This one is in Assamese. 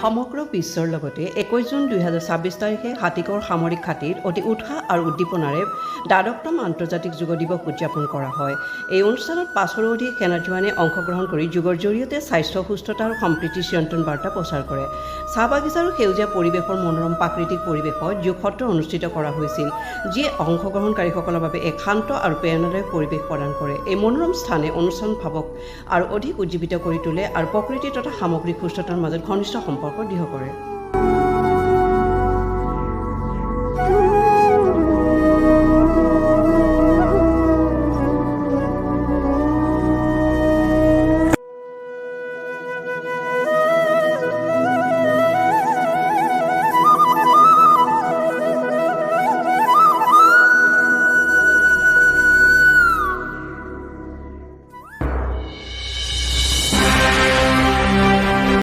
সমগ্ৰ বিশ্বৰ লগতে 21 জুন 2026 তাৰিখে হাতীগড় সামৰিক ঘাটিত অতি উৎসাহ আৰু উদ্দীপনাৰে 12তম আন্তৰ্জাতিক যোগ দিৱস উদযাপন কৰা হয়। এই অনুষ্ঠানত 500ৰো অধিক সেনা জোৱানে অংশগ্ৰহণ কৰি যোগৰ জৰিয়তে স্বাস্থ্য সুস্থতা আৰু সম্প্ৰীতি চিৰন্তন বাৰ্তা প্ৰচাৰ কৰে। চাহ বাগিচা আৰু সেউজীয়া পৰিৱেশৰ মনোৰম প্ৰাকৃতিক পৰিৱেশত যোগ সত্ৰ অনুষ্ঠিত কৰা হৈছিল, যিয়ে অংশগ্ৰহণকাৰীসকলৰ বাবে এক শান্ত আৰু প্ৰেৰণাদায়ক পৰিৱেশ প্ৰদান কৰে। এই মনোৰম স্থানে অনুষ্ঠান ভাৱক আৰু অধিক উজ্জীৱিত কৰি তোলে আৰু প্ৰকৃতি তথা সামগ্ৰিক সুস্থতাৰ মাজত ঘনিষ্ঠ সম্পৰ্ক দৃঢ় কৰে।